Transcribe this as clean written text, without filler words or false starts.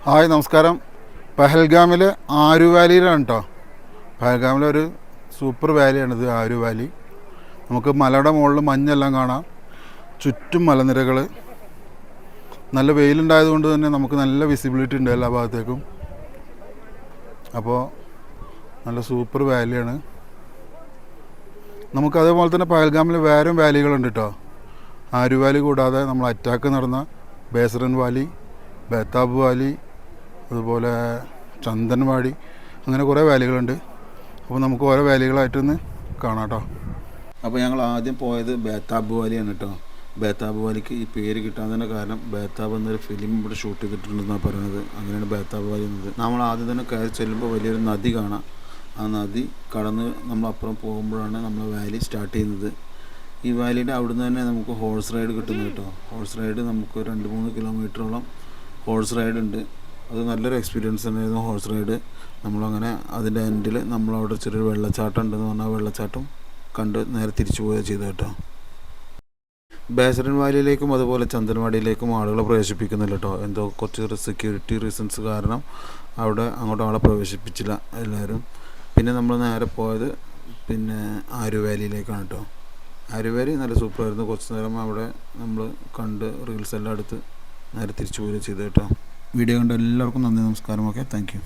Hi നമസ്കാരം. പഹൽഗാമിൽ ആരു വാലിയിലാണ് കേട്ടോ. പഹൽഗാമിലൊരു സൂപ്പർ വാലിയാണിത്, ആരു വാലി. നമുക്ക് മലയുടെ മുകളിൽ മഞ്ഞെല്ലാം കാണാം, ചുറ്റും മലനിരകൾ. നല്ല വെയിലുണ്ടായതുകൊണ്ട് തന്നെ നമുക്ക് നല്ല വിസിബിലിറ്റി ഉണ്ട് എല്ലാ ഭാഗത്തേക്കും. അപ്പോൾ നല്ല സൂപ്പർ വാലിയാണ്. നമുക്ക് അതേപോലെ തന്നെ പഹൽഗാമിൽ വേറെയും വാലികളുണ്ട് കേട്ടോ. ആരു വാലി കൂടാതെ നമ്മൾ അറ്റാക്ക് നടന്ന ബേസറൻ വാലി, ബേതാബ് വാലി, അതുപോലെ ചന്ദൻവാടി, അങ്ങനെ കുറേ വാലികളുണ്ട്. അപ്പോൾ നമുക്ക് ഓരോ വാലികളായിട്ടൊന്ന് കാണാം കേട്ടോ. അപ്പോൾ ഞങ്ങൾ ആദ്യം പോയത് ബേതാബ് വാലിയാണ് കേട്ടോ. ബേതാബ് വാലിക്ക് ഈ പേര് കിട്ടാത്തതിൻ്റെ കാരണം ബേതാബ് എന്നൊരു ഫിലിം ഇവിടെ ഷൂട്ട് ചെയ്തിട്ടുണ്ടെന്നാണ് പറയുന്നത്. അങ്ങനെയാണ് ബേതാബ് വാലി എന്നത്. നമ്മൾ ആദ്യം തന്നെ കയറി ചെല്ലുമ്പോൾ വലിയൊരു നദി കാണാം. ആ നദി കടന്ന് നമ്മളപ്പുറം പോകുമ്പോഴാണ് നമ്മൾ വാലി സ്റ്റാർട്ട് ചെയ്യുന്നത്. ഈ വാലിയുടെ അവിടുന്ന് തന്നെ നമുക്ക് ഹോഴ്സ് റൈഡ് കിട്ടുന്നു കേട്ടോ. ഹോഴ്സ് റൈഡ് നമുക്ക് 2-3 കിലോമീറ്ററോളം ഹോഴ്സ് റൈഡ് ഉണ്ട്. അത് നല്ലൊരു എക്സ്പീരിയൻസ് തന്നെയായിരുന്നു ഹോഴ്സ് റൈഡ്. നമ്മളങ്ങനെ അതിൻ്റെ എൻഡിൽ നമ്മളവിടെ ചെറിയൊരു വെള്ളച്ചാട്ടം ഉണ്ടെന്ന് പറഞ്ഞാൽ വെള്ളച്ചാട്ടം കണ്ട് നേരെ തിരിച്ചു പോവുകയാണ് ചെയ്തത് കേട്ടോ. ബേസറൻ വാലിയിലേക്കും അതുപോലെ ചന്ദൻവാടിയിലേക്കും ആളുകളെ പ്രവേശിപ്പിക്കുന്നില്ല കേട്ടോ. എന്തോ കുറച്ച് സെക്യൂരിറ്റി റീസൺസ് കാരണം അവിടെ അങ്ങോട്ട് ആളെ പ്രവേശിപ്പിച്ചില്ല എല്ലാവരും. പിന്നെ നമ്മൾ നേരെ പോയത് ആരു വാലിയിലേക്കാണ് കേട്ടോ. ആരു വാലി നല്ല സൂപ്പറായിരുന്നു. കുറച്ച് നേരം അവിടെ നമ്മൾ കണ്ട് റീൽസ് എല്ലാം എടുത്ത് നേരെ തിരിച്ചു പോവുകയാണ് ചെയ്തത് കേട്ടോ. വീഡിയോ കണ്ട എല്ലാവർക്കും നന്ദി, നമസ്കാരം. Okay, thank you.